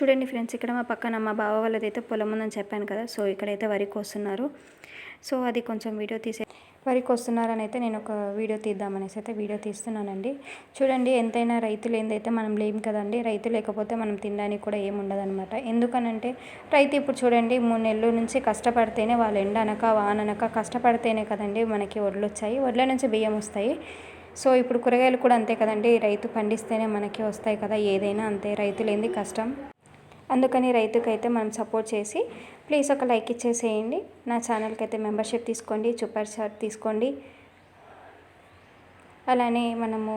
చూడండి ఫ్రెండ్స్, ఇక్కడ మా పక్కన మా బావ వాళ్ళదైతే పొలం ఉందని చెప్పాను కదా. సో ఇక్కడైతే వరి కోస్తున్నారు. సో అది కొంచెం వీడియో తీసే వరి కోస్తున్నారని అయితే నేను ఒక వీడియో తీద్దామనేసి అయితే వీడియో తీస్తున్నానండి. చూడండి, ఎంతైనా రైతులు ఏందైతే మనం లేం కదండి. రైతు లేకపోతే మనం తినడానికి కూడా ఏముండదనమాట. ఎందుకనంటే రైతు ఇప్పుడు చూడండి 3 నెలల నుంచి కష్టపడితేనే, వాళ్ళు ఎండనక వాననక కష్టపడితేనే కదండి మనకి వడ్లు వచ్చాయి, వడ్ల నుంచి బియ్యం వస్తాయి. సో ఇప్పుడు కూరగాయలు కూడా అంతే కదండి, రైతు పండిస్తేనే మనకి వస్తాయి కదా. ఏదైనా అంతే, రైతులేంది కష్టం. అందుకని రైతుకైతే మనం సపోర్ట్ చేసి ప్లీజ్ ఒక లైక్ ఇచ్చేసేయండి. నా ఛానల్కి అయితే మెంబర్షిప్ తీసుకోండి, సూపర్ చాట్ తీసుకోండి. అలానే మనము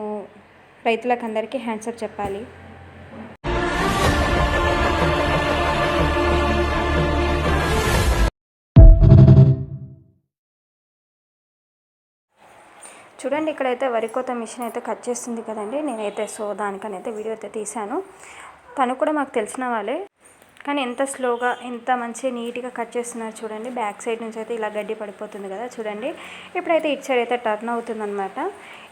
రైతులకు అందరికీ హ్యాండ్సప్ చెప్పాలి. చూడండి, ఇక్కడైతే వరి కోత మిషన్ అయితే కట్ చేస్తుంది కదండి. నేనైతే సో దానికనైతే వీడియో అయితే తీశాను. తను కూడా మాకు తెలిసిన వాళ్ళే, కానీ ఎంత స్లోగా ఎంత మంచిగా నీట్గా కట్ చేస్తున్నారు చూడండి. బ్యాక్ సైడ్ నుంచి అయితే ఇలా గడ్డి పడిపోతుంది కదా చూడండి. ఇప్పుడైతే ఇటు సైడ్ అయితే టర్న్ అవుతుంది అనమాట.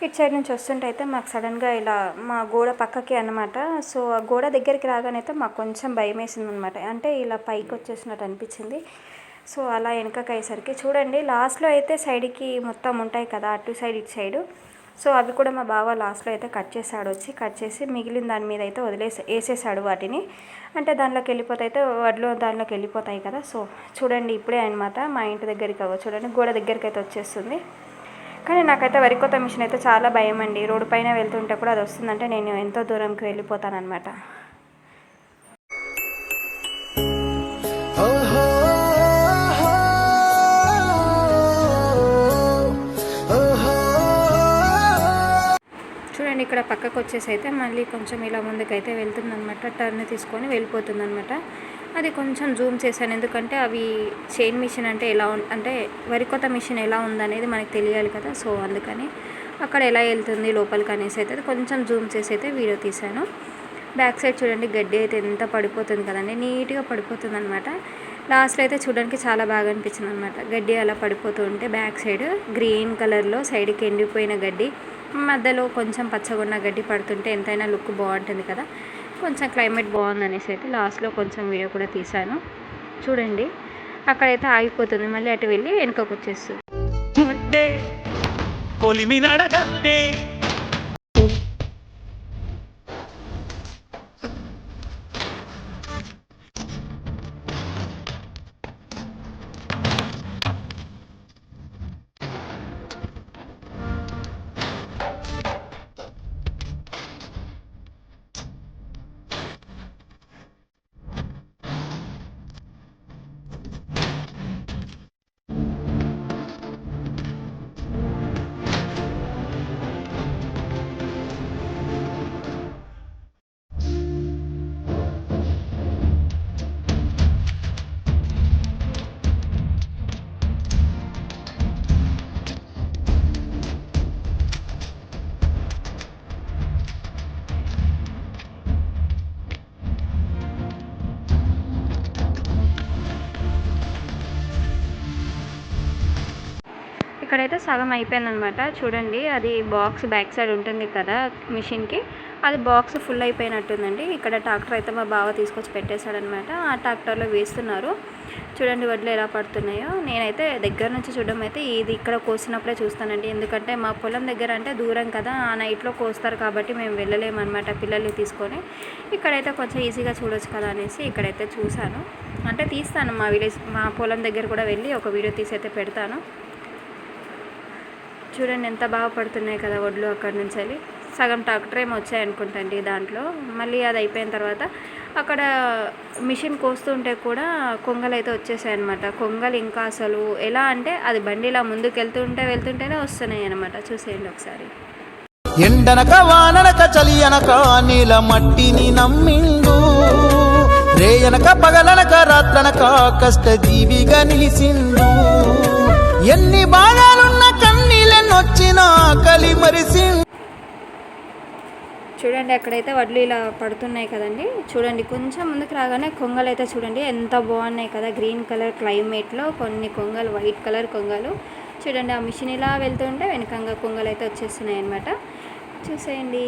ఇటు సైడ్ నుంచి వస్తుంటే అయితే మాకు సడన్గా ఇలా మా గోడ పక్కకి అనమాట. సో ఆ గోడ దగ్గరికి రాగానైతే మాకు కొంచెం భయం వేసింది అనమాట. అంటే ఇలా పైకి వచ్చేసినట్టు అనిపించింది. సో అలా వెనకకి అయ్యేసరికి చూడండి, లాస్ట్లో అయితే సైడ్కి మొత్తం ఉంటాయి కదా, అటు సైడ్ ఇటు సైడు. సో అవి కూడా మా బావ లాస్ట్లో అయితే కట్ చేసి మిగిలిన దాని మీద అయితే వేసేసాడు వాటిని. అంటే దానిలోకి వెళ్ళిపోతాయి, అయితే వడ్లు దానిలోకి వెళ్ళిపోతాయి కదా. సో చూడండి, ఇప్పుడే అనమాట మా ఇంటి దగ్గరికి చూడండి గోడ దగ్గరికి అయితే వచ్చేస్తుంది. కానీ నాకైతే వరి కోత మిషన్ అయితే చాలా భయం అండి. రోడ్డు పైన వెళ్తుంటే కూడా అది వస్తుందంటే నేను ఎంతో దూరంకి వెళ్ళిపోతాను అనమాట. చూడండి, ఇక్కడ పక్కకు వచ్చేసి అయితే మళ్ళీ కొంచెం ఇలా ముందుకైతే వెళ్తుందనమాట. టర్న్ తీసుకొని వెళ్ళిపోతుందనమాట. అది కొంచెం జూమ్ చేశాను, ఎందుకంటే అవి చైన్ మిషన్ అంటే ఎలా అంటే వరి కోత మిషన్ ఎలా ఉందనేది మనకు తెలియాలి కదా. సో అందుకని అక్కడ ఎలా వెళ్తుంది లోపలికి అనేసి అయితే కొంచెం జూమ్ చేసి అయితే వీడియో తీశాను. బ్యాక్ సైడ్ చూడండి, గడ్డి అయితే ఎంత పడిపోతుంది కదండి, నీట్గా పడిపోతుంది అనమాట. లాస్ట్లో అయితే చూడడానికి చాలా బాగా అనిపించింది అనమాట. గడ్డి అలా పడిపోతూ ఉంటే బ్యాక్ సైడ్ గ్రీన్ కలర్లో సైడ్కి ఎండిపోయిన గడ్డి, మధ్యలో కొంచెం పచ్చగున్న గడ్డి పడుతుంటే ఎంతైనా లుక్ బాగుంటుంది కదా. కొంచెం క్లైమేట్ బాగుంది అనేసి అయితే లాస్ట్లో కొంచెం వీడియో కూడా తీశాను. చూడండి, అక్కడైతే ఆగిపోతుంది, మళ్ళీ అటు వెళ్ళి వెనుకకు వచ్చేస్తుంది. ఇక్కడైతే సగం అయిపోయిందనమాట. చూడండి, అది బాక్స్ బ్యాక్ సైడ్ ఉంటుంది కదా మిషన్కి, అది బాక్స్ ఫుల్ అయిపోయినట్టుందండి. ఇక్కడ ట్రాక్టర్ అయితే మా బావ తీసుకొచ్చి పెట్టేశాడనమాట. ఆ ట్రాక్టర్లో వేస్తున్నారు. చూడండి వడ్లు ఎలా పడుతున్నాయో. నేనైతే దగ్గర నుంచి చూడడం అయితే ఇది ఇక్కడ కోసినప్పుడే చూస్తానండి, ఎందుకంటే మా పొలం దగ్గర అంటే దూరం కదా, ఆ నైట్లో కోస్తారు కాబట్టి మేము వెళ్ళలేమన్నమాట పిల్లల్ని తీసుకొని. ఇక్కడైతే కొంచెం ఈజీగా చూడొచ్చు కదా అనేసి ఇక్కడైతే చూశాను. అంటే తీస్తాను, మా విలేజ్ మా పొలం దగ్గర కూడా వెళ్ళి ఒక వీడియో తీసి అయితే పెడతాను. చూడండి ఎంత బాగా పడుతున్నాయి కదా వడ్లు. అక్కడ నుంచి వెళ్ళి సగం ట్రాక్టర్ ఏమో వచ్చాయనుకుంటండి దాంట్లో. మళ్ళీ అది అయిపోయిన తర్వాత అక్కడ మిషన్ కోస్తుంటే కూడా కొంగలు అయితే వచ్చేసాయి అనమాట. కొంగలు ఇంకా అసలు ఎలా అంటే అది బండి ఇలా ముందుకు వెళ్తుంటేనే వస్తున్నాయి అనమాట. చూసేయండి ఒకసారి. ఎండనక వాననక చలి అనక నీల మట్టిని నమ్మిండు, రేయనక పగలనక రాత్రనక కష్టజీవిగా నిలిసిండు. ఎన్ని బాధలున్న కన్నీళ్ళనొచ్చిన ఆకలి మరిసిండు. చూడండి, అక్కడైతే వడ్లు ఇలా పడుతున్నాయి కదండి. చూడండి, కొంచెం ముందుకు రాగానే కొంగలు అయితే చూడండి ఎంత బాగున్నాయి కదా. గ్రీన్ కలర్ క్లైమేట్లో కొన్ని కొంగలు, వైట్ కలర్ కొంగలు. చూడండి, ఆ మిషన్ ఇలా వెళ్తుంటే వెనకంగా కొంగలు అయితే వచ్చేస్తున్నాయి అనమాట. చూసేయండి.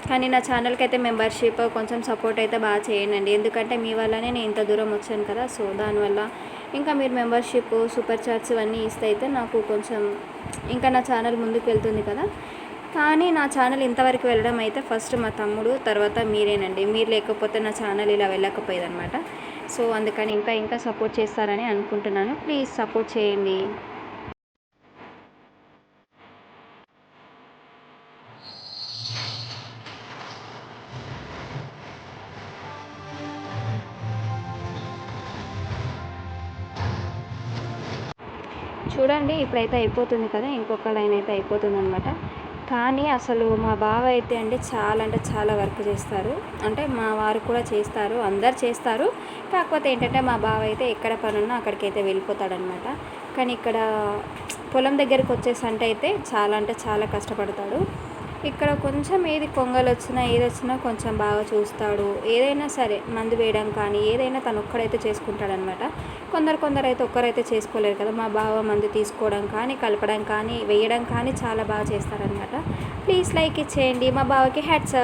కానీ నా ఛానల్కి అయితే మెంబర్షిప్ కొంచెం సపోర్ట్ అయితే బాగా చేయండి, ఎందుకంటే మీ వల్లనే నేను ఇంత దూరం వచ్చాను కదా. సో దానివల్ల ఇంకా మీరు మెంబర్షిప్, సూపర్ చాట్స్ ఇవన్నీ ఇస్తే అయితే నాకు కొంచెం ఇంకా నా ఛానల్ ముందుకు వెళ్తుంది కదా. కానీ నా ఛానల్ ఇంతవరకు వెళ్ళడం అయితే ఫస్ట్ మా తమ్ముడు, తర్వాత మీరేనండి. మీరు లేకపోతే నా ఛానల్ ఇలా వెళ్ళకపోయేదన్నమాట. సో అందుకని ఇంకా సపోర్ట్ చేస్తారని అనుకుంటున్నాను. ప్లీజ్ సపోర్ట్ చేయండి. చూడండి ఇప్పుడైతే అయిపోతుంది కదా, ఇంకొక లైన్ అయితే అయిపోతుంది అనమాట. కానీ అసలు మా బావ అయితే అండి చాలా అంటే చాలా వర్క్ చేస్తారు. అంటే మా వారు కూడా చేస్తారు, అందరు చేస్తారు. కాకపోతే ఏంటంటే మా బావ అయితే ఎక్కడ పనున్నా అక్కడికైతే వెళ్ళిపోతాడనమాట. కానీ ఇక్కడ పొలం దగ్గరికి వచ్చేసి అయితే చాలా అంటే చాలా కష్టపడతాడు. ఇక్కడ కొంచెం ఏది పొంగల్ వచ్చినా ఏది వచ్చినా కొంచెం బాగా చూస్తాడు. ఏదైనా సరే మందు వేయడం కానీ ఏదైనా తను ఒక్కడైతే చేసుకుంటాడనమాట. కొందరు అయితే ఒక్కరైతే చేసుకోలేరు కదా. మా బావ మందు తీసుకోవడం కానీ, కలపడం కానీ, వేయడం కానీ చాలా బాగా చేస్తారనమాట. ప్లీజ్ లైక్ ఇచ్చేయండి. మా బావకి హ్యాట్స్ ఆఫ్.